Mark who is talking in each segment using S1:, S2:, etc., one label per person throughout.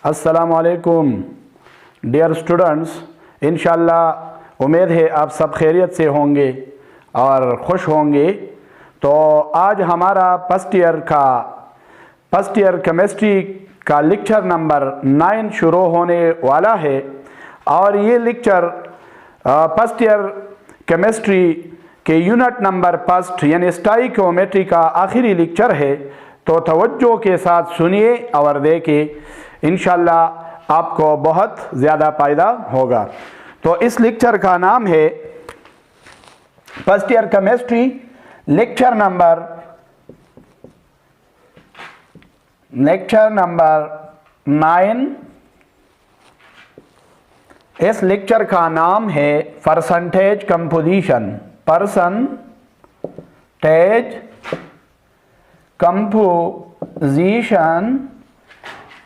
S1: अस्सलामुअलैकुम dear students, इंशाल्लाह उम्मीद है आप सब खैरियत से होंगे और खुश होंगे। तो आज हमारा फर्स्ट ईयर केमिस्ट्री का लेक्चर नंबर 9 शुरू होने वाला है और ये लेक्चर फर्स्ट ईयर केमिस्ट्री के यूनिट नंबर फर्स्ट यानी स्टोइकियोमेट्री का आखिरी लेक्चर है। तो तवज्जो के साथ सुनिए और देखिए, इंशाल्लाह आपको बहुत ज़्यादा फ़ायदा होगा। तो इस लेक्चर का नाम है first year chemistry lecture number 9। इस लेक्चर का नाम है percentage composition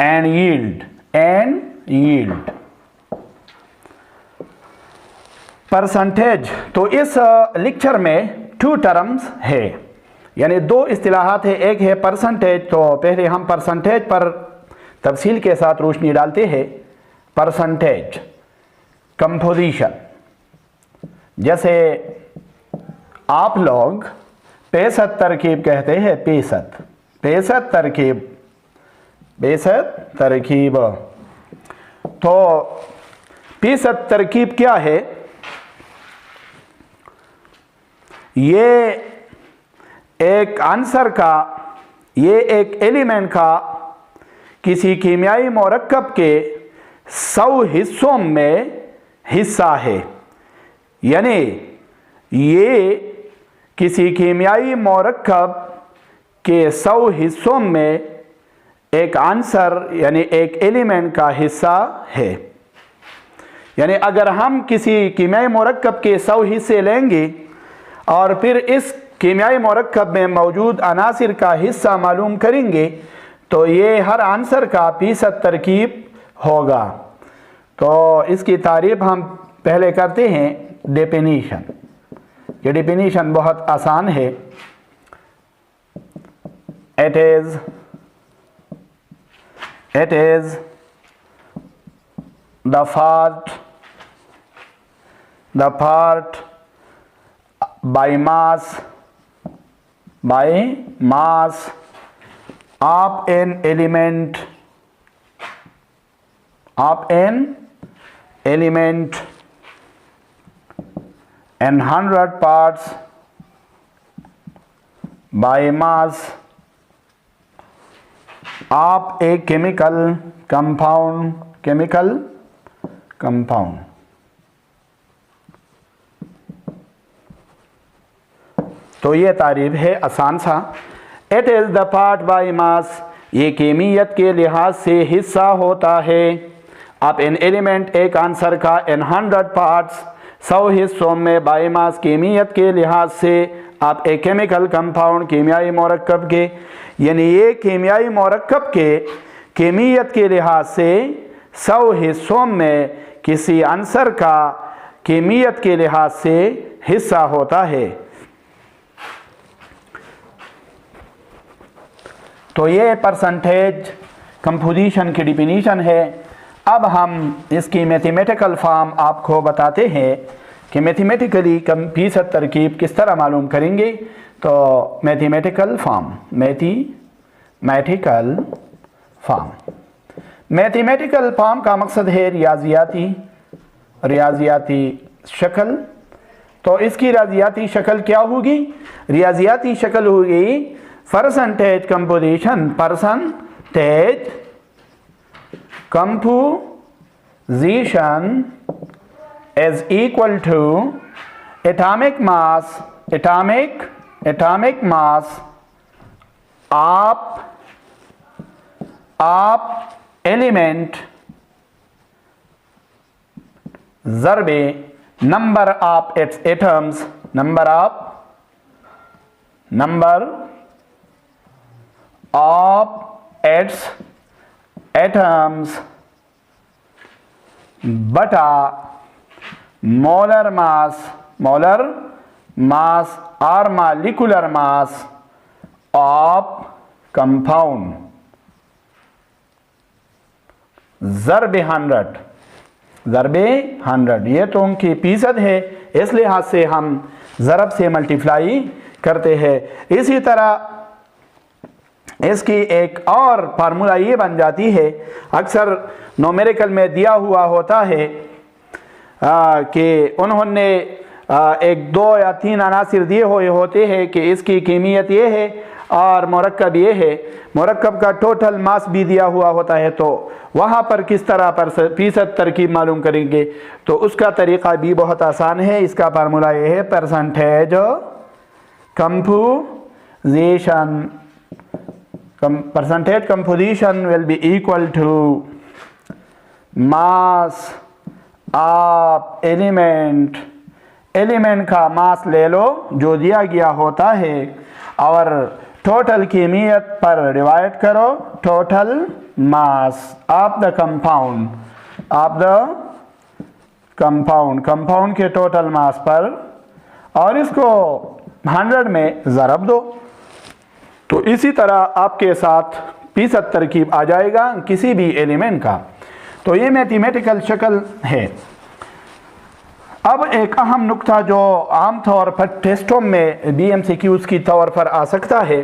S1: and yield. Percentage, तो इस लेक्चर में 2 टर्म्स है यानी 2 इस्तिलाहात है। एक है परसेंटेज, तो पहले हम परसेंटेज पर तफसील के साथ रोशनी डालते हैं। परसेंटेज कंपोजिशन, जैसे आप लोग 65 तरकीब कहते हैं, 65 तरकीब। तो 65 तरकीब क्या है? ये एक आंसर का, ये एक एलिमेंट का किसी कीमियाई मरकब के 100 हिस्सों में हिस्सा है। यानी ये किसी कीमियाई मरकब के 100 हिस्सों में एक आंसर यानी एक एलिमेंट का हिस्सा है। यानी अगर हम किसी कीमियाई मरकब के 100 हिस्से लेंगे और फिर इस कीमियाई मरकब में मौजूद अनासिर का हिस्सा मालूम करेंगे तो ये हर आंसर का 65 तरकीब होगा। तो इसकी तारीफ हम पहले करते हैं डेफिनीशन। ये डेफिनीशन बहुत आसान है। It is the part by mass of an element and 100 parts by mass of a chemical compound। तो ये तारीफ है आसान सा। It is the part by mass, ये केमियत के लिहाज से हिस्सा होता है। अब एन एलिमेंट, एक आंसर का, इन 100 पार्ट्स 100 हिस्सों में, बाय मास केमियत के लिहाज से, आप एक केमिकल कंपाउंड कीमियाई मरकब के, यानी ये कीमियाई मरकब के केमियत के लिहाज से 100 हिस्सों में किसी आंसर का केमियत के लिहाज से हिस्सा होता है। तो ये परसेंटेज कंपोजिशन की डिफिनीशन है। अब हम इसकी मैथमेटिकल फॉर्म आपको बताते हैं कि मैथमेटिकली 65 तरकीब किस तरह मालूम करेंगे। तो मैथमेटिकल फॉर्म का मकसद है रियाजियाती शक्ल। तो इसकी रियाजियाती शक्ल क्या होगी? रियाजियाती शक्ल होगी percentage composition is equal to atomic mass of element ज़रबे number of its atoms, number of its atoms बटा मोलर मास और मॉलिक्यूलर मास ऑफ कंपाउंड। ज़रब 100, ज़रब 100, ये तो उनकी फीसद है, इस लिहाज से हम ज़रब से मल्टीप्लाई करते हैं। इसी तरह इसकी एक और फार्मूला ये बन जाती है, अक्सर न्यूमेरिकल में दिया हुआ होता है कि उन्होंने एक 2 या 3 अनासिर दिए हुए होते हैं कि इसकी कीमियत ये है और मरकब ये है, मरकब का टोटल मास भी दिया हुआ होता है, तो वहाँ पर किस तरह पर फीसद तरकीब मालूम करेंगे, तो उसका तरीक़ा भी बहुत आसान है। इसका फार्मूला ये है percentage composition, percentage composition will be equal to mass of element, element का मास ले लो जो दिया गया होता है और टोटल कीमियत पर डिवाइड करो total mass of the compound, of the compound, compound के टोटल मास पर, और इसको 100 में ज़रब दो। तो इसी तरह आपके साथ फीसद तरकीब आ जाएगा किसी भी एलिमेंट का। तो ये मैथमेटिकल शक्ल है। अब एक अहम नुक्ता जो आम तौर पर टेस्टों में BMCQs की तौर पर आ सकता है,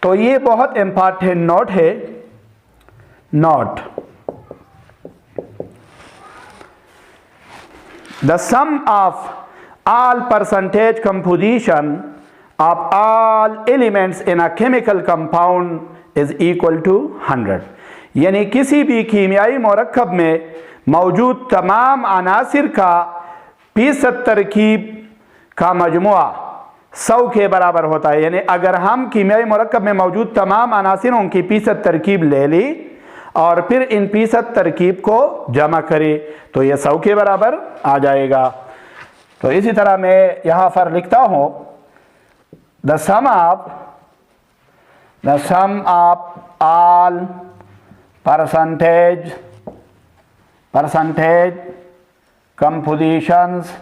S1: तो ये बहुत इम्पॉर्टेंट नोट है, note the sum of all percentage composition of all elements in a chemical compound is equal to 100। यानी किसी भी कीमियाई मरकब में मौजूद तमाम अनासिर का फीसद तरकीब का मजमुआ 100 के बराबर होता है। यानी अगर हम कीमियाई मरकब में मौजूद तमाम अनासिरों की फीसद तरकीब ले ली और फिर इन फीसद तरकीब को जमा करें तो ये 100 के बराबर आ जाएगा। तो इसी तरह मैं यहाँ पर लिखता हूँ the sum of all percentage compositions,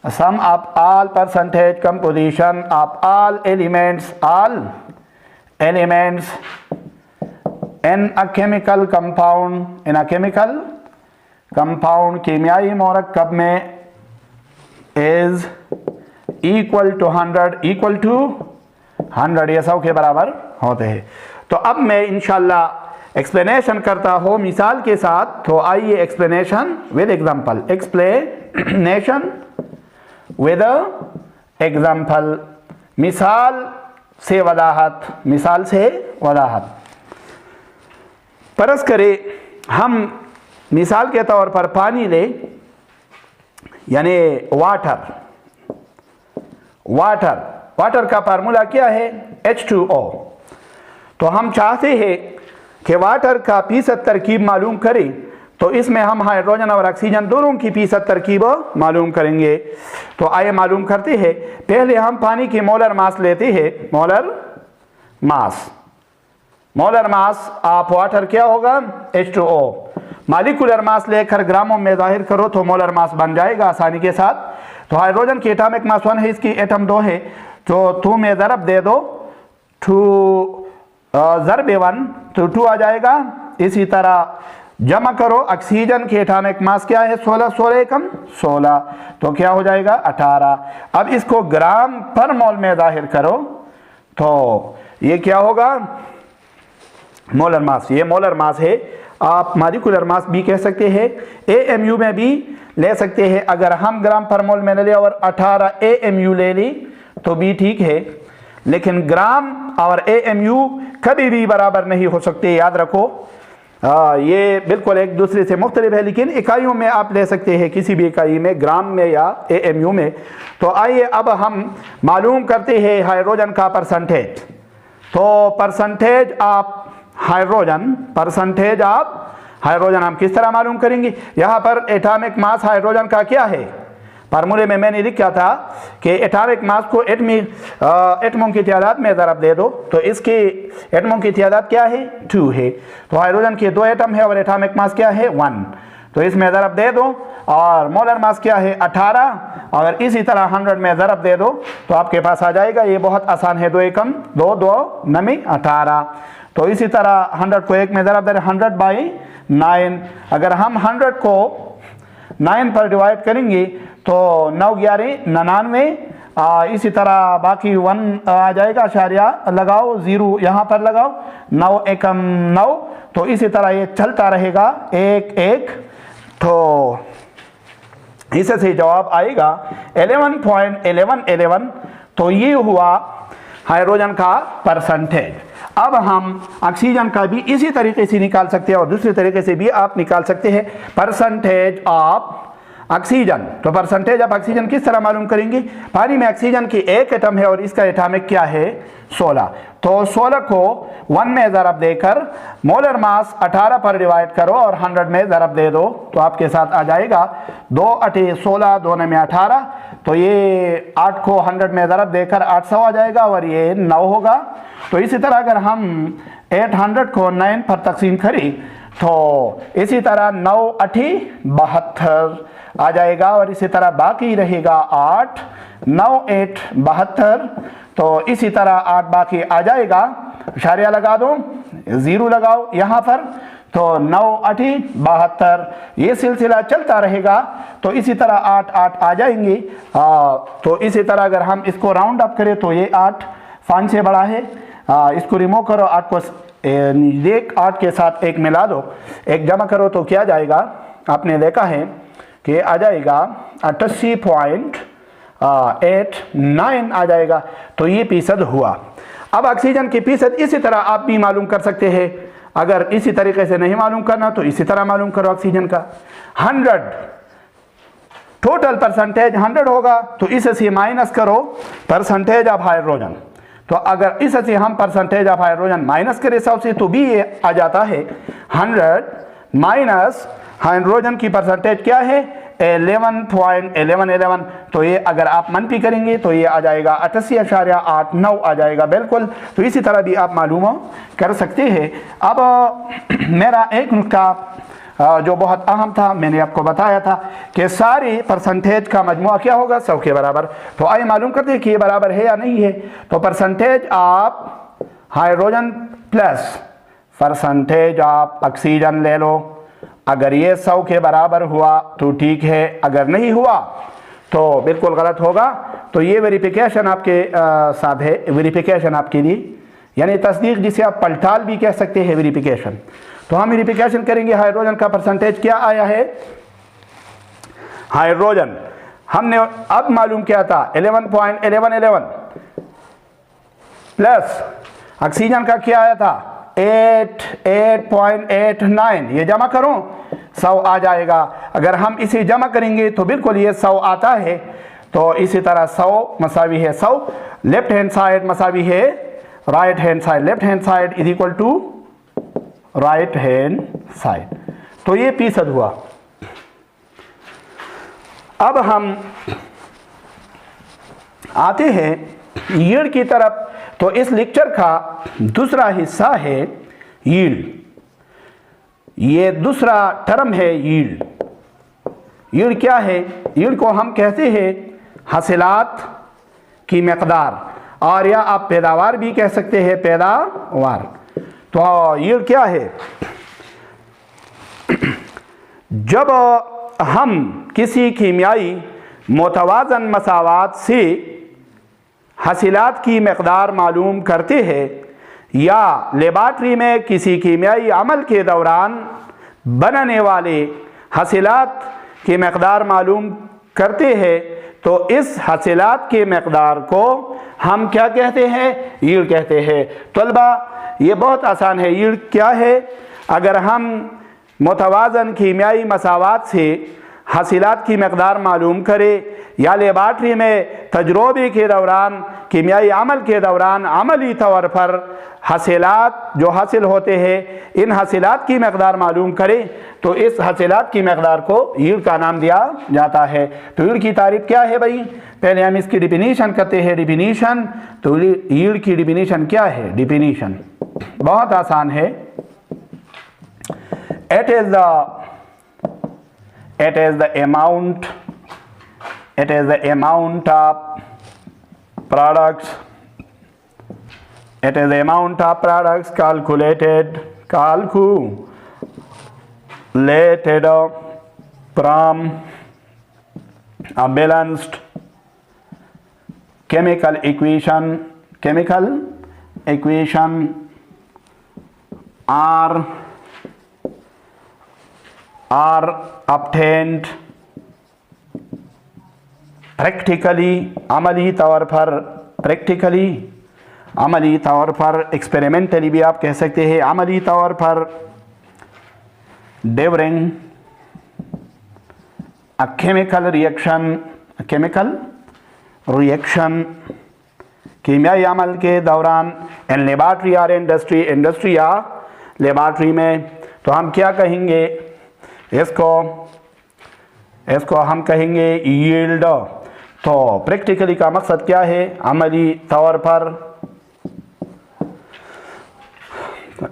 S1: the sum of all percentage composition of all elements in a chemical compound, in a chemical compound कीमियाई मरकब में is equal to 100, equal to 100, ये 100 के बराबर होते हैं। तो अब मैं इंशाल्लाह एक्सप्लेनेशन करता हूँ मिसाल के साथ। तो आइए explanation with example, explanation with example, मिसाल से वजाहत, मिसाल से वजाहत। फर्ज करें हम मिसाल के तौर पर पानी ले, यानी वाटर, वाटर, वाटर का फार्मूला क्या है H2O। तो हम चाहते हैं कि वाटर का फीसद तरकीब मालूम करें, तो इसमें हम हाइड्रोजन और ऑक्सीजन दोनों की फीसद तरकीब मालूम करेंगे। तो आइए मालूम करते हैं। पहले हम पानी की मोलर मास लेते हैं, molar mass, molar mass of water क्या होगा H2O। मालिकुलर मास लेकर ग्रामों में जाहिर करो तो मोलर मास बन जाएगा आसानी के साथ। तो हाइड्रोजन की एटॉमिक मास 1 है, इसकी एटम 2 है, तो 2 में ज़रब दे दो, 2 ज़रब 1 तो 2 आ जाएगा। इसी तरह जमा करो, ऑक्सीजन की एटॉमिक मास क्या है 16, 16 एकम 16, तो क्या हो जाएगा 18। अब इसको ग्राम पर मोल में जाहिर करो तो ये क्या होगा मोलर मास, ये मोलर मास है। आप मॉलिक्यूलर मास भी कह सकते हैं, AMU में भी ले सकते हैं। अगर हम ग्राम पर मोल में ले लें और 18 AMU ले ली तो भी ठीक है, लेकिन ग्राम और AMU कभी भी बराबर नहीं हो सकते, याद रखो। ये बिल्कुल एक दूसरे से मुख्तलिफ है, लेकिन इकाइयों में आप ले सकते हैं, किसी भी इकाई में, ग्राम में या AMU में। तो आइए अब हम मालूम करते हैं हाइड्रोजन का परसेंटेज। तो percentage of hydrogen, percentage of hydrogen हम किस तरह मालूम करेंगे। यहाँ पर एटॉमिक मास हाइड्रोजन का क्या है, फार्मूले में मैंने लिखा था कि एटॉमिक मास को एटमों की तादाद में ज़रब दे दो, तो इसकी एटमों की तादाद क्या है 2 है। तो हाइड्रोजन के 2 एटम है और एटॉमिक मास क्या है 1, तो इसमें ज़रब दे दो। और मोलर मास क्या है 18, और इसी तरह 100 में ज़रब दे दो तो आपके पास आ जाएगा। ये बहुत आसान है, 2 एकम 2, 2 9 18। तो इसी तरह 100 को 1 में ज़रब दे 100/9। अगर हम 100 को 9 पर डिवाइड करेंगे तो 9 11 99। इसी तरह बाकी 1 आ जाएगा, अशारिया लगाओ, 0 यहाँ पर लगाओ, 9 एकम 9। तो इसी तरह ये चलता रहेगा 1 1। तो इससे जवाब आएगा 11.1111। तो ये हुआ हाइड्रोजन का परसेंटेज। अब हम ऑक्सीजन का भी इसी तरीके से निकाल सकते हैं और दूसरे तरीके से भी आप निकाल सकते हैं परसेंटेज ऑफ ऑक्सीजन। तो परसेंटेज ऑफ ऑक्सीजन किस तरह मालूम करेंगे? पानी में ऑक्सीजन की एक एटम है और इसका एटॉमिक क्या है 16। तो 16 को 1 में ज़रब देकर मोलर मास 18 पर डिवाइड करो और 100 में ज़रब दे दो तो आपके साथ आ जाएगा 2 8 16, 2 में 18। तो ये 8 को 100 में ज़रब देकर 800 आ जाएगा और ये 9 होगा। तो इसी तरह अगर हम 800 को 9 पर तकसीम करें तो इसी तरह 9 8 72 आ जाएगा और इसी तरह बाकी रहेगा 8 9 8 72। तो इसी तरह 8 बाकी आ जाएगा, इशारिया लगा दो, 0 लगाओ यहाँ पर। तो 9 8 72 ये सिलसिला चलता रहेगा। तो इसी तरह 8 8 आ जाएंगे। तो इसी तरह अगर हम इसको राउंड अप करें तो ये 8 5 से बड़ा है। इसको रिमूव करो, 8 को 8 के साथ 1 मिला दो, 1 जमा करो तो क्या जाएगा? आपने देखा है कि आ जाएगा 88.89 आ जाएगा। तो ये फीसद हुआ। अब ऑक्सीजन की फीसद इसी तरह आप भी मालूम कर सकते हैं। अगर इसी तरीके से नहीं मालूम करना तो इसी तरह मालूम करो ऑक्सीजन का 100 टोटल परसेंटेज 100 होगा तो इससे माइनस करो परसेंटेज ऑफ हाइड्रोजन। तो अगर इससे हम परसेंटेज ऑफ हाइड्रोजन माइनस करें 100 से तो भी ये आ जाता है 100 माइनस हाइड्रोजन की परसेंटेज क्या है 11.1111। तो ये अगर आप मनफी करेंगे तो ये आ जाएगा 88.89 आ जाएगा बिल्कुल। तो इसी तरह भी आप मालूम कर सकते हैं। अब मेरा एक नुस्खा जो बहुत अहम था, मैंने आपको बताया था कि सारी परसेंटेज का मजमुआ क्या होगा 100 के बराबर। तो आइए मालूम करते हैं कि ये बराबर है या नहीं है। तो percentage of hydrogen plus percentage of oxygen ले लो। अगर ये 100 के बराबर हुआ तो ठीक है, अगर नहीं हुआ तो बिल्कुल गलत होगा। तो ये वेरिफिकेशन आपके साथ है, वेरिफिकेशन आपके लिए, यानी तस्दीक जिसे आप पलटाल भी कह सकते हैं वेरिफिकेशन। तो हम वेरिफिकेशन करेंगे हाइड्रोजन का परसेंटेज क्या आया है। हाइड्रोजन हमने अब मालूम किया था 11.1111 प्लस ऑक्सीजन का क्या आया था 8.89। ये जमा करो 100 आ जाएगा। अगर हम इसे जमा करेंगे तो बिल्कुल ये 100 आता है। तो इसी तरह 100 मसावी है 100, लेफ्ट हैंड साइड मसावी है right hand side, left hand side is equal to right hand side. तो ये फीसद हुआ। अब हम आते हैं यील्ड की तरफ। तो इस लेक्चर का दूसरा हिस्सा है यील्ड। ये दूसरा टर्म है यील्ड। यील्ड क्या है? यील्ड को हम कहते हैं हासिलात की मकदार, और या आप पैदावार भी कह सकते हैं पैदावार। तो यील्ड क्या है? जब हम किसी कीमियाई मुतवाज़न मसावात से हासिलात की मकदार मालूम करते हैं या लेबॉरेटरी में किसी कीमियाई अमल के दौरान बनने वाले हासिलात की मकदार मालूम करते हैं तो इस हासिलात की मकदार को हम क्या कहते हैं? यील्ड कहते हैं। तलबा ये बहुत आसान है। यील्ड क्या है? अगर हम मुतवाज़न कीमियाई मसावात से हासिलात की मकदार मालूम करें या लेबॉरेटरी में तजर्बे के दौरान कीमियाई अमल के दौरान अमली तौर पर हासिलात जो हासिल होते हैं इन हासिलात की मकदार मालूम करें तो इस हासिलात की मकदार को यील्ड का नाम दिया जाता है। तो यील्ड की तारीफ क्या है भाई? पहले हम इसकी डिफिनीशन करते हैं। डिफिनीशन, तो यील्ड की डिफिनीशन क्या है? डिफिनीशन बहुत आसान है। It is the amount of products It is the amount of products calculated from a balanced chemical equation are obtained practically, अमली तौर पर एक्सपेरिमेंटली भी आप कह सकते हैं, अमली तौर पर ड्यूरिंग अ केमिकल रिएक्शन कीमियाई अमल के दौरान, इन लेबॉर्ट्री और इंडस्ट्री या लेबॉर्ट्री में। तो हम क्या कहेंगे इसको हम कहेंगे यील्ड। तो प्रैक्टिकली का मकसद क्या है? अमली तौर पर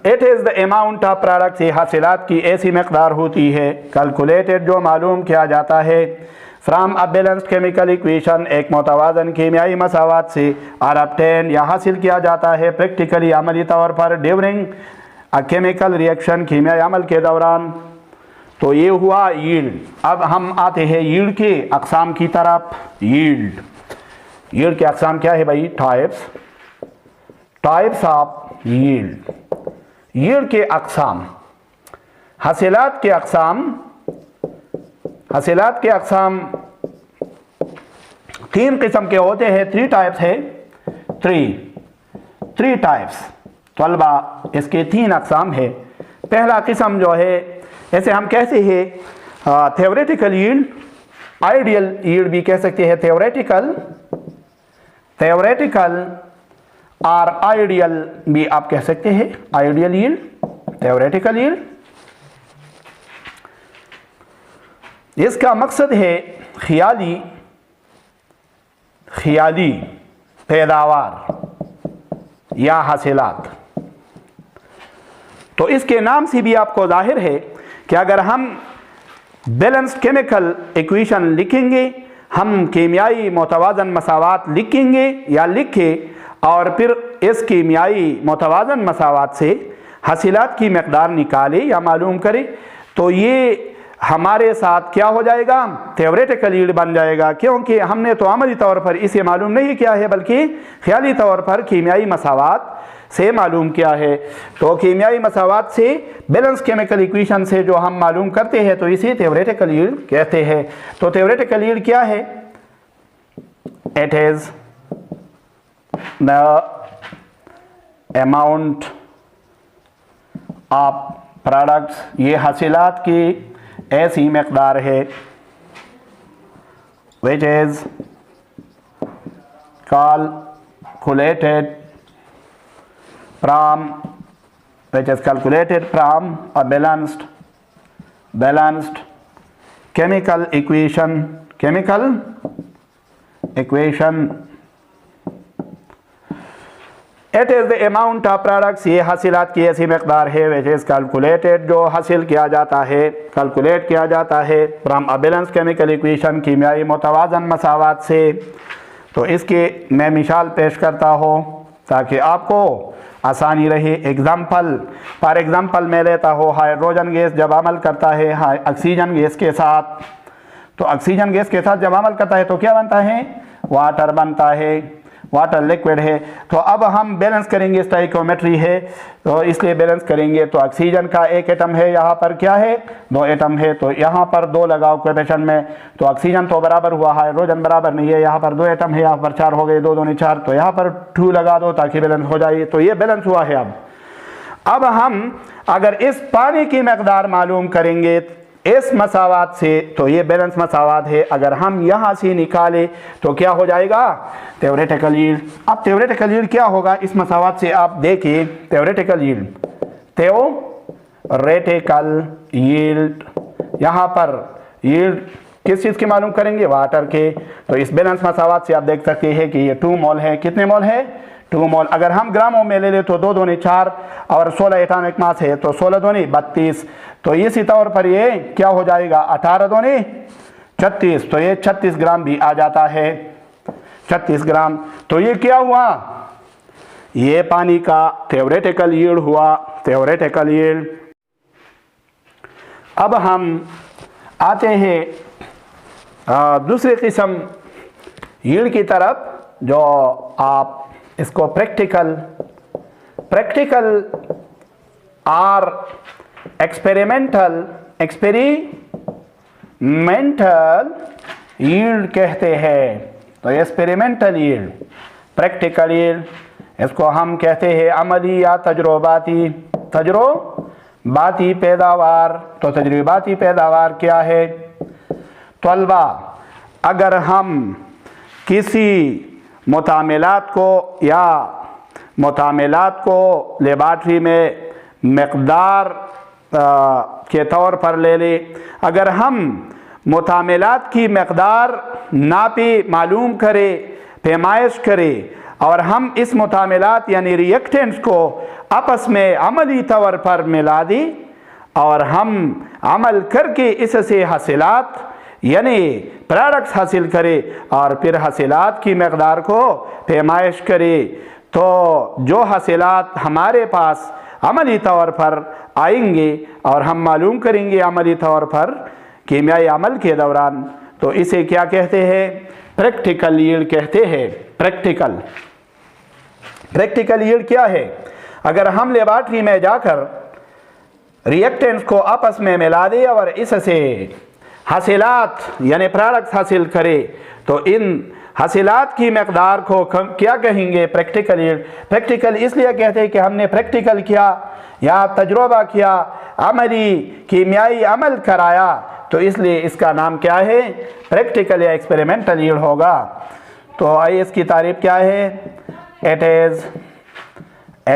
S1: it is the amount of products, ये हासिलात की ऐसी मकदार होती है, कैलकुलेटेड जो मालूम किया जाता है, from a balanced chemical equation, एक मुतवाज़न कीमियाई मसावात से, और ऑब्टेन या हासिल किया जाता है प्रैक्टिकली अमली तौर पर ड्यूरिंग अ केमिकल रिएक्शन, कीमियाई अमल के दौरान। तो ये हुआ यील्ड। अब हम आते हैं यील्ड के अक़साम की तरफ। यील्ड के अक़साम क्या है भाई? Types of yield. यील्ड के अक़साम, हासिलात के अक़साम तीन किस्म के होते हैं। थ्री टाइप्स है, थ्री टाइप्स। तलबा इसके तीन अक़साम है। पहला किस्म जो है, ऐसे हम कहते हैं थ्योरेटिकल यील्ड, आइडियल यील्ड भी कह सकते हैं, थ्योरेटिकल और आइडियल भी आप कह सकते हैं। आइडियल यील्ड, थ्योरेटिकल यील्ड, इसका मकसद है ख्याली पैदावार या हासिलात। तो इसके नाम से भी आपको जाहिर है कि अगर हम बैलेंस्ड केमिकल इक्वेशन लिखेंगे, हम कीमियाई मुतवाज़न मसावात लिखेंगे या लिखे और फिर इस कीमियाई मुतवाज़न मसावात से हासिलात की मकदार निकाले या मालूम करें, तो ये हमारे साथ क्या हो जाएगा? थ्योरेटिकल यील्ड बन जाएगा। क्योंकि हमने तो अमली तौर पर इसे मालूम नहीं किया है, बल्कि ख्याली तौर पर कीमियाई मसावात से मालूम किया है। तो कीमियाई मसावात से, बैलेंस केमिकल इक्वेशन से जो हम मालूम करते हैं, तो इसे थ्योरेटिकल यील्ड कहते हैं। तो थ्योरेटिकल यील्ड क्या है? It is the amount of products, ये हासिलात की ऐसी मकदार है which is calculated from a balanced chemical equation it is the amount of products, ये हासिलात की ऐसी मकदार है विच इज़ कैलकुलेटेड, जो हासिल किया जाता है, कैलकुलेट किया जाता है from a balance chemical equation, कीमियाई मुतवाज़न मसावात से। तो इसके मैं मिसाल पेश करता हूँ ताकि आपको आसानी रहे। फॉर एग्ज़ाम्पल मैं लेता हूँ हाइड्रोजन गैस जब अमल करता है ऑक्सीजन गैस के साथ, तो ऑक्सीजन गैस के साथ जब अमल करता है तो क्या बनता है? वाटर बनता है, वाटर लिक्विड है। तो अब हम बैलेंस करेंगे, स्टोइकियोमेट्री है तो इसलिए बैलेंस करेंगे। तो ऑक्सीजन का एक एटम है, यहाँ पर क्या है? 2 एटम है, तो यहाँ पर 2 लगाओ कोएफिशिएंट में, तो ऑक्सीजन तो बराबर हुआ, हाइड्रोजन बराबर नहीं है। यहाँ पर 2 एटम है, यहाँ पर 4 हो गए, 2 दूनी 4, तो यहाँ पर 2 लगा दो ताकि बैलेंस हो जाए। तो ये बैलेंस हुआ है। अब हम अगर इस पानी की मकदार मालूम करेंगे इस मसावात से, तो ये बैलेंस मसावात है। अगर हम यहाँ से निकाले तो क्या हो जाएगा? Theoretical yield. अब थ्योरेटिकल यील्ड क्या होगा इस मसावात से? आप देखिए, थ्योरेटिकल यील्ड, यहाँ पर यील्ड किस चीज़ की मालूम करेंगे? वाटर के। तो इस बैलेंस मसावात से आप देख सकते हैं कि ये 2 मोल है। कितने मोल है? 2 मोल। अगर हम ग्रामों में ले ले तो 2 दूनी 4 और 16 एटॉमिक मास है, तो 16 दूनी 32। तो इसी तौर पर ये क्या हो जाएगा? 18 दूनी 36, तो ये 36 ग्राम भी आ जाता है, 36 ग्राम। तो ये क्या हुआ? ये पानी का थ्योरेटिकल यील्ड हुआ, थ्योरेटिकल यील्ड। अब हम आते हैं दूसरी किस्म यील्ड की तरफ, जो आप इसको प्रैक्टिकल और एक्सपेरिमेंटल यील्ड कहते हैं। तो एक्सपेरिमेंटल यील्ड, प्रैक्टिकल यील्ड, इसको हम कहते हैं अमली या तजुर्बाती पैदावार। तो तजुर्बाती पैदावार क्या है तलबा? अगर हम किसी मुतामिलात को लेबॉरेटरी में मकदार के तौर पर ले लें, अगर हम मुतामिलात की मकदार नापे, मालूम करें, पैमाइश करें, और हम इस मुतामिलात यानी रिएक्टेंट्स को आपस में अमली तौर पर मिला दें और हम अमल करके इससे हासिलात यानी प्रोडक्ट्स हासिल करें और फिर हासिलात की मकदार को पैमाइश करें, तो जो हासिलात हमारे पास अमली तौर पर आएंगे और हम मालूम करेंगे अमली तौर पर कीमियाई अमल के दौरान, तो इसे क्या कहते हैं? प्रैक्टिकल यील्ड कहते हैं। प्रैक्टिकल यील्ड क्या है? अगर हम लेबॉरेटरी में जाकर रिएक्टेंट्स को आपस में मिला दें और इससे हासिलात यानी प्रोडक्ट्स हासिल करें, तो इन हासिलात की मकदार को क्या कहेंगे? Practical yield. प्रैक्टिकल इसलिए कहते हैं कि हमने प्रैक्टिकल किया या तजुर्बा किया, अमली कीमियाई अमल कराया, तो इसलिए इसका नाम क्या है? प्रैक्टिकल या एक्सपेरिमेंटल यील्ड होगा। तो आइए इसकी तारीफ क्या है? इट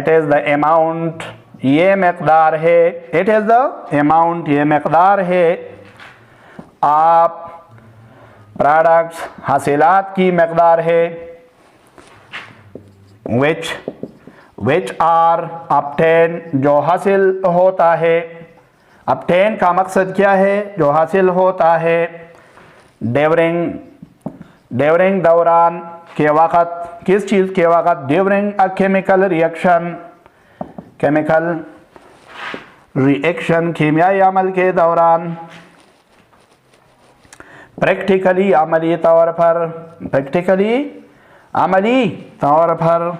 S1: इज़ द अमाउंट, ये मकदार है, इट इज़ द अमाउंट, ये मकदार है आप प्रोडक्ट्स हासिलात की मकदार है विच आर obtained, जो हासिल होता है। obtain का मकसद क्या है? जो हासिल होता है। ड्यूरिंग दौरान के वक़्त, किस चीज़ के वक़्त? ड्यूरिंग अ केमिकल रिएक्शन, कीमियाई अमल के दौरान। प्रैक्टिकली अमली तौर पर,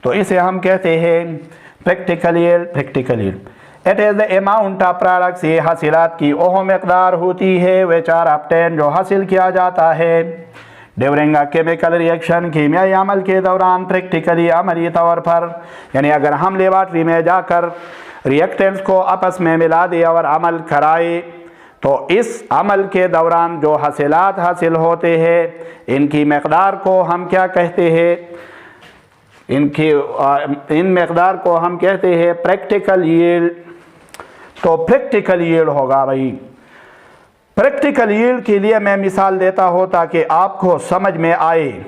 S1: तो इसे हम कहते हैं practical yield. It is the amount of products, ये हासिलात की वह मकदार होती है विच आर obtained, जो हासिल किया जाता है ड्यूरिंग अ केमिकल रिएक्शन, कीमियाई अमल के दौरान। प्रैक्टिकली अमली तौर पर, यानी अगर हम लेबॉरेटरी में जाकर रिएक्टेंट्स को आपस में मिला दें और अमल कराए, तो इस अमल के दौरान जो हासिलात हासिल होते हैं, इनकी मकदार को हम क्या कहते हैं? इन मकदार को हम कहते हैं प्रैक्टिकल यील्ड। तो प्रैक्टिकल यील्ड होगा भाई। प्रैक्टिकल यील्ड के लिए मैं मिसाल देता हूँ ताकि आपको समझ में आए।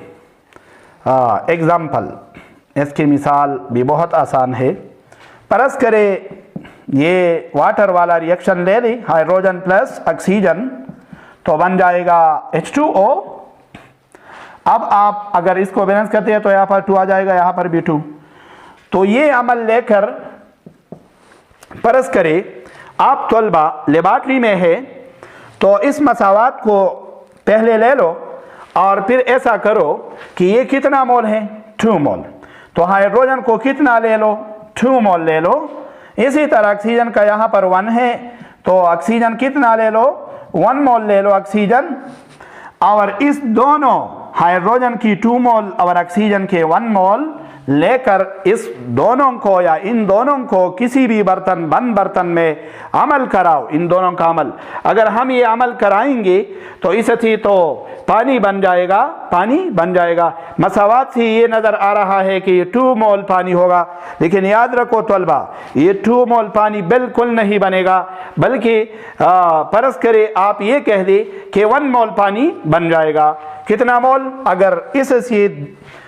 S1: एग्जाम्पल, इसकी मिसाल भी बहुत आसान है। परस करें ये वाटर वाला रिएक्शन ले ली, हाइड्रोजन प्लस ऑक्सीजन, तो बन जाएगा H2O। अब आप अगर इसको बैलेंस करते हैं तो यहाँ पर 2 आ जाएगा, यहाँ पर भी 2। तो ये अमल लेकर परस करें आप तलबा लेबॉरेटरी में है, तो इस मसावात को पहले ले लो और फिर ऐसा करो कि ये कितना मोल है? 2 मोल। तो हाइड्रोजन को कितना ले लो? 2 मोल ले लो। इसी तरह ऑक्सीजन का यहाँ पर 1 है, तो ऑक्सीजन कितना ले लो? 1 मोल ले लो ऑक्सीजन। और इस दोनों हाइड्रोजन की 2 मोल और ऑक्सीजन के 1 मोल लेकर इस दोनों को या इन दोनों को किसी भी बंद बर्तन में अमल कराओ। इन दोनों का अमल अगर हम ये अमल कराएंगे तो इससे तो पानी बन जाएगा। मसावात से ये नज़र आ रहा है कि ये 2 मोल पानी होगा, लेकिन याद रखो तलबा, ये 2 मोल पानी बिल्कुल नहीं बनेगा, बल्कि परस करे आप ये कह दे कि 1 मोल पानी बन जाएगा। कितना मोल? अगर इससे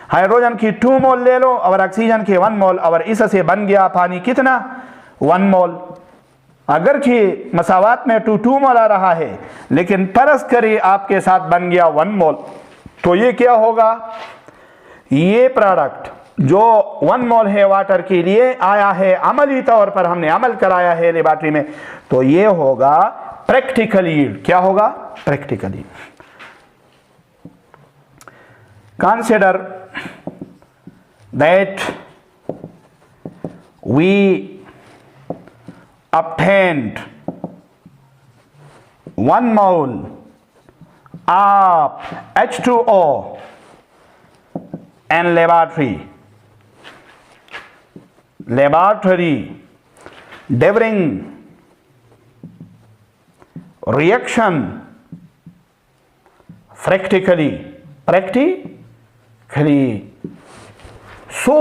S1: हाइड्रोजन की 2 मोल ले लो और ऑक्सीजन के 1 मोल, और इससे बन गया पानी कितना? 1 मोल। अगरचे मसावात में 2 मोल आ रहा है, लेकिन परस करे आपके साथ बन गया 1 मोल, तो ये क्या होगा? ये प्रोडक्ट जो 1 मोल है वाटर के लिए आया है, अमली तौर पर हमने अमल कराया है लेबॉरेटरी में, तो ये होगा प्रैक्टिकल यील्ड। क्या होगा? Practical yield. Consider that we obtained 1 mole of H2O in laboratory during reaction practically. So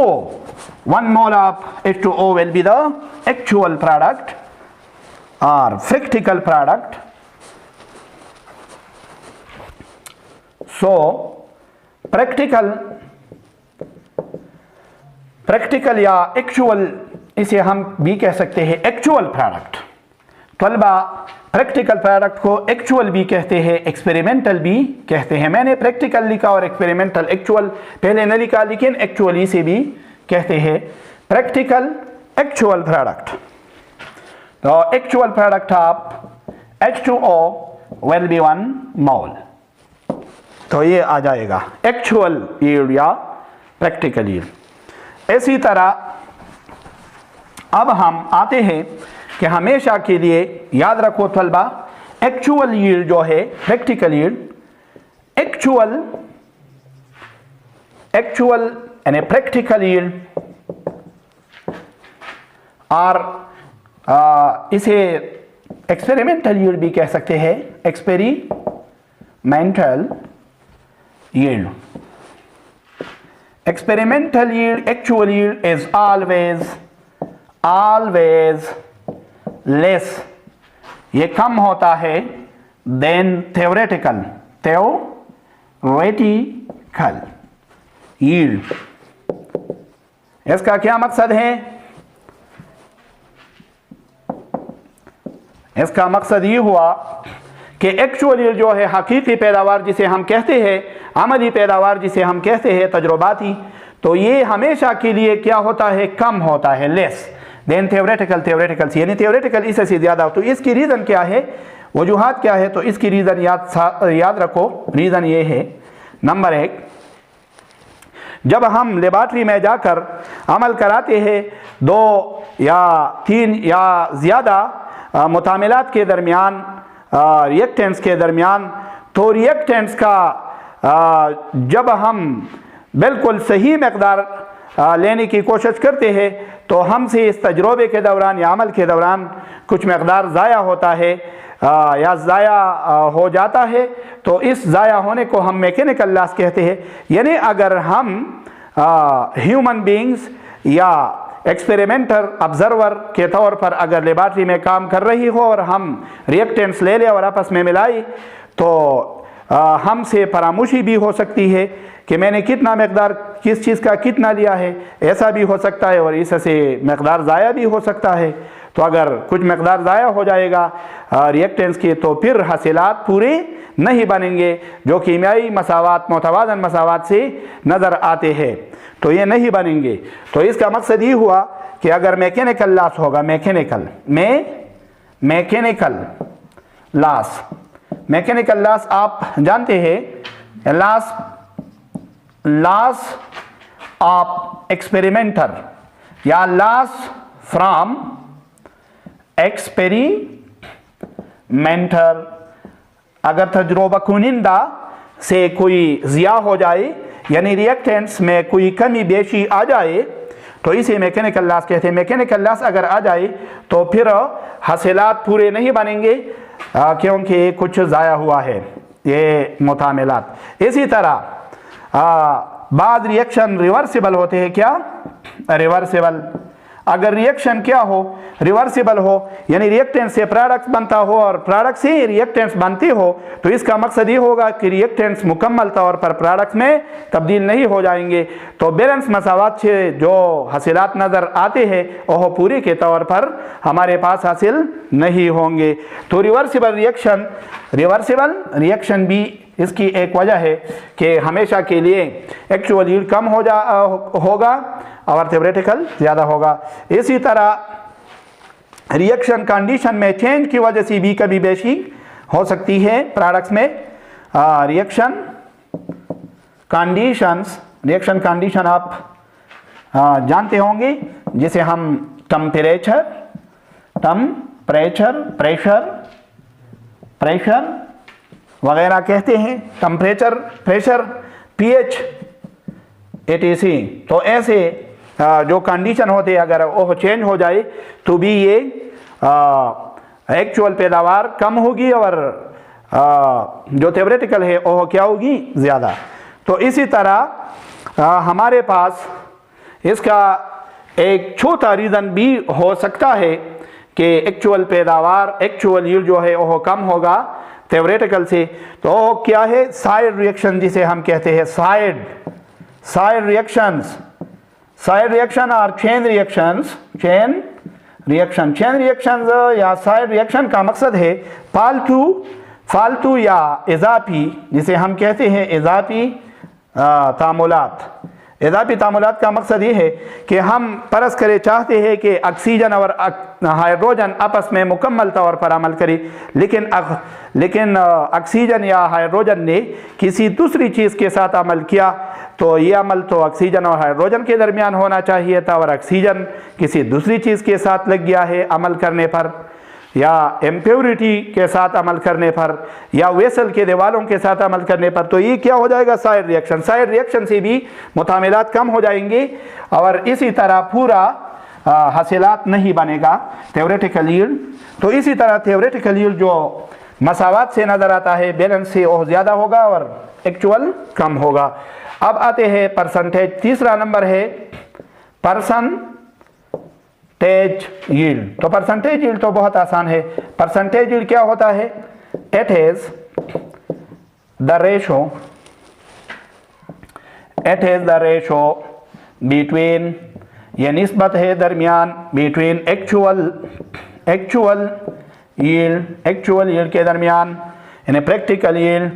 S1: 1 mole of H2O will be the actual product or practical product. So practical या actual, इसे हम भी कह सकते हैं actual product. तलबा practical product को actual भी कहते हैं, एक्सपेरिमेंटल भी कहते हैं। मैंने प्रैक्टिकल लिखा और एक्सपेरिमेंटल एक्चुअल पहले न लिखा, लेकिन एक्चुअल इसे भी कहते हैं, प्रैक्टिकल एक्चुअल प्रोडक्ट। तो actual product of H2O will be 1 मोल। तो ये आ जाएगा एक्चुअल यील्ड या प्रैक्टिकल यील्ड। इसी तरह अब हम आते हैं कि हमेशा के लिए याद रखो तलबा, एक्चुअल यील्ड जो है, प्रैक्टिकल यील्ड, एक्चुअल यानी प्रैक्टिकल यील्ड, और इसे एक्सपेरिमेंटल यील्ड भी कह सकते हैं, experimental yield. Experimental yield, actual yield is always less, ये कम होता है than theoretical yield। इसका क्या मकसद है? इसका मकसद ये हुआ कि एक्चुअल यील्ड जो है, हकीकी पैदावार जिसे हम कहते हैं, अमली पैदावार जिसे हम कहते हैं, तजुर्बाती, तो ये हमेशा के लिए क्या होता है? कम होता है, लेस देन थ्योरेटिकल से, यानी थ्योरेटिकल इससे ज़्यादा हो। तो इसकी रीज़न क्या है, वजूहात क्या है? तो इसकी रीज़न याद रखो। रीज़न ये है, नंबर 1, जब हम लेबॉरेटरी में जाकर अमल कराते हैं 2 या 3 या ज़्यादा मुतामिलात के दरमियान, रिएक्टेंट्स के दरमियान, तो रिएक्टेंट्स का जब हम बिल्कुल सही मकदार लेने की कोशिश करते हैं, तो हमसे इस तजुर्बे के दौरान या अमल के दौरान कुछ मकदार ज़ाया होता है या ज़ाया हो जाता है। तो इस ज़ाया होने को हम मैकेनिकल लॉस कहते हैं। यानी अगर हम ह्यूमन बीइंग्स या एक्सपेरिमेंटर ऑब्जर्वर के तौर पर अगर लेबॉरेटरी में काम कर रही हो और हम रिएक्टेंट्स ले लें और आपस में मिलाई, तो हमसे फरामोशी भी हो सकती है कि मैंने कितना मकदार किस चीज़ का कितना लिया है, ऐसा भी हो सकता है, और इससे मकदार ज़ाया भी हो सकता है। तो अगर कुछ मकदार ज़ाया हो जाएगा रिएक्टेंट्स के, तो फिर हासिलात पूरे नहीं बनेंगे जो कीमियाई मसावात, मुतवाज़न मसावात से नज़र आते हैं, तो ये नहीं बनेंगे। तो इसका मकसद ये हुआ कि अगर मैकेनिकल लॉस होगा, मैकेनिकल लॉस आप जानते हैं, लॉस ऑफ एक्सपेरिमेंटर या लॉस फ्रॉम एक्सपेरिमेंटर। अगर तजुर्बा कुनिंदा से कोई ज़िया हो जाए, यानी रिएक्टेंट्स में कोई कमी बेशी आ जाए, तो इसे मैकेनिकल लॉस कहते हैं। मैकेनिकल लॉस अगर आ जाए तो फिर हासिलात पूरे नहीं बनेंगे क्योंकि कुछ ज़ाया हुआ है, ये मुतामिलात। इसी तरह बाद रिएक्शन रिवर्सिबल होते हैं। क्या? रिवर्सिबल। अगर रिएक्शन क्या हो? रिवर्सिबल हो, यानी रिएक्टेंट से प्रोडक्ट बनता हो और प्रोडक्ट से रिएक्टेंट्स बनते हो, तो इसका मकसद ये होगा कि रिएक्टेंट्स मुकम्मल तौर पर प्रोडक्ट में तब्दील नहीं हो जाएंगे। तो बैलेंस मसावात से जो हासिलात नज़र आते हैं वह पूरे के तौर पर हमारे पास हासिल नहीं होंगे। तो रिवर्सिबल रिएक्शन भी इसकी एक वजह है कि हमेशा के लिए एक्चुअल यील्ड कम होगा और थ्योरेटिकल ज़्यादा होगा। इसी तरह रिएक्शन कंडीशन में चेंज की वजह से भी कभी बेशी हो सकती है प्रोडक्ट्स में। रिएक्शन कंडीशन आप जानते होंगे, जिसे हम टेम्परेचर, प्रेशर वगैरह कहते हैं। Temperature, pressure, pH, etc. तो ऐसे जो कंडीशन होते हैं अगर वो चेंज हो जाए तो भी ये एक्चुअल पैदावार कम होगी और जो थ्योरेटिकल है वो क्या होगी, ज़्यादा। तो इसी तरह हमारे पास इसका एक छोटा रीज़न भी हो सकता है कि एक्चुअल पैदावार, एक्चुअल यील्ड जो है वो कम होगा थ्योरेटिकल से। तो क्या है, साइड रिएक्शन जिसे हम कहते हैं, साइड रिएक्शन और चेन रिएक्शंस या साइड रिएक्शन का मकसद है फालतू या इजाफी, जिसे हम कहते हैं इजाफी तामुलात का मकसद ये है कि हम परस करे चाहते हैं कि ऑक्सीजन और हाइड्रोजन आपस में मुकम्मल तौर पर अमल करे, लेकिन ऑक्सीजन या हाइड्रोजन ने किसी दूसरी चीज़ के साथ अमल किया, तो ये अमल तो ऑक्सीजन और हाइड्रोजन के दरमियान होना चाहिए था और ऑक्सीजन किसी दूसरी चीज़ के साथ लग गया है अमल करने पर, या इम्प्योरिटी के साथ अमल करने पर, या वेसल के दीवारों के साथ अमल करने पर। तो ये क्या हो जाएगा, साइड रिएक्शन से भी मुतामिलात कम हो जाएंगे और इसी तरह पूरा हासिलात नहीं बनेगा थ्योरेटिकल यील्ड। तो इसी तरह थ्योरेटिकल यील्ड जो मसावात से नज़र आता है, बैलेंस से वो ज़्यादा होगा और एक्चुअल कम होगा। अब आते हैं परसेंटेज। तीसरा नंबर है परसेंटेज यील्ड। तो परसेंटेज यील्ड तो बहुत आसान है। परसेंटेज यील्ड क्या होता है, it is the ratio between, ये निस्बत है दरमियान, बिटवीन एक्चुअल यील्ड के दरमियान, यानी practical yield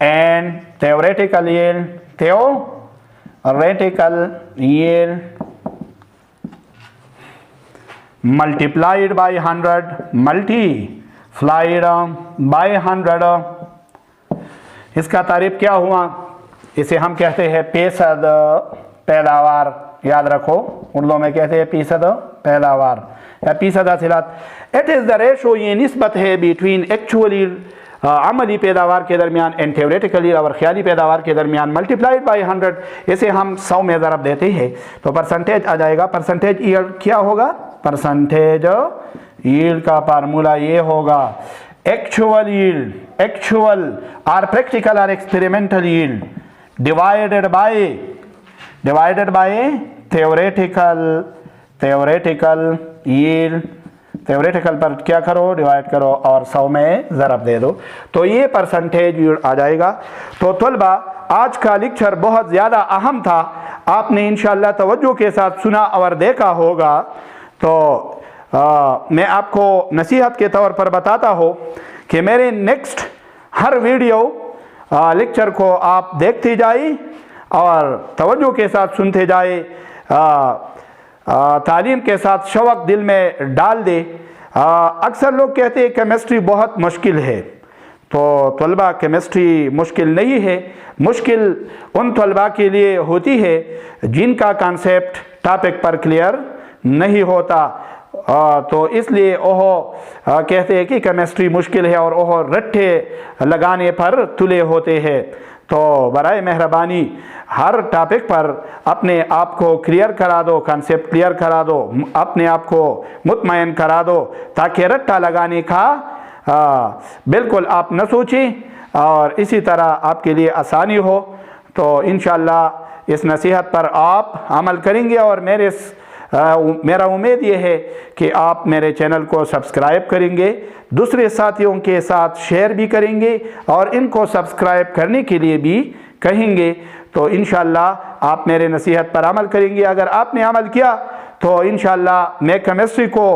S1: and theoretical yield multiplied by 100। इसका तारीफ क्या हुआ, इसे हम कहते हैं फीसद पैदावार। याद रखो, उर्दू में कहते हैं फीसद पैदावार या फीसद हासिलात। इट इज़ द रेशो, ये निस्बत है बिटवीन एक्चुअली अमली पैदावार के दरमियान एंड थ्योरेटिकली और ख्याली पैदावार के दरमियान, मल्टीप्लाइड बाय 100। इसे हम 100 में ज़रब देते हैं तो परसेंटेज आ जाएगा। परसेंटेज यील्ड क्या होगा, परसेंटेज यील्ड का फार्मूला ये होगा, एक्चुअल और प्रैक्टिकल और experimental yield divided by theoretical yield. Theoretical पर क्या करो, डिवाइड करो और 100 में ज़रब दे दो, तो ये परसेंटेज यील्ड आ जाएगा। तो तलबा, आज का लेक्चर बहुत ज़्यादा अहम था, आपने इंशाअल्लाह तवज्जो के साथ सुना और देखा होगा। तो मैं आपको नसीहत के तौर पर बताता हूँ कि मेरे नेक्स्ट हर वीडियो लेक्चर को आप देखते जाइए और तवज्जो के साथ सुनते जाए, तालीम के साथ शौक़ दिल में डाल दे। अक्सर लोग कहते हैं केमिस्ट्री बहुत मुश्किल है, तो तलबा केमिस्ट्री मुश्किल नहीं है। मुश्किल उन तलबा के लिए होती है जिनका कॉन्सेप्ट टॉपिक पर क्लियर नहीं होता, तो इसलिए ओह कहते हैं कि केमिस्ट्री मुश्किल है और ओह रट्टे लगाने पर तुले होते हैं। तो बराए मेहरबानी हर टॉपिक पर अपने आप को क्लियर करा दो, कॉन्सेप्ट क्लियर करा दो, अपने आप को मुतमईन करा दो, ताकि रट्टा लगाने का बिल्कुल आप न सोचें और इसी तरह आपके लिए आसानी हो। तो इंशाअल्लाह इस नसीहत पर आप अमल करेंगे और मेरा उम्मीद ये है कि आप मेरे चैनल को सब्सक्राइब करेंगे, दूसरे साथियों के साथ शेयर भी करेंगे और इनको सब्सक्राइब करने के लिए भी कहेंगे। तो इंशाअल्लाह आप मेरे नसीहत पर अमल करेंगे। अगर आपने अमल किया तो इंशाल्लाह मैं केमिस्ट्री को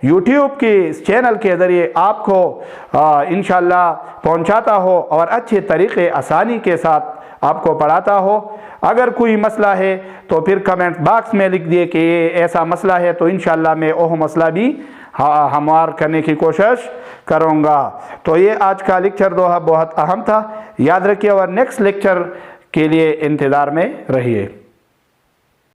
S1: यूट्यूब की इस चैनल के ज़रिए आपको इंशाल्लाह पहुंचाता हो और अच्छे तरीक़े आसानी के साथ आपको पढ़ाता हो। अगर कोई मसला है तो फिर कमेंट बॉक्स में लिख दिए कि ये ऐसा मसला है, तो इंशाल्लाह मैं वो मसला भी हमार करने की कोशिश करूँगा। तो ये आज का लेक्चर बहुत अहम था, याद रखिए और नेक्स्ट लेक्चर के लिए इंतज़ार में रहिए।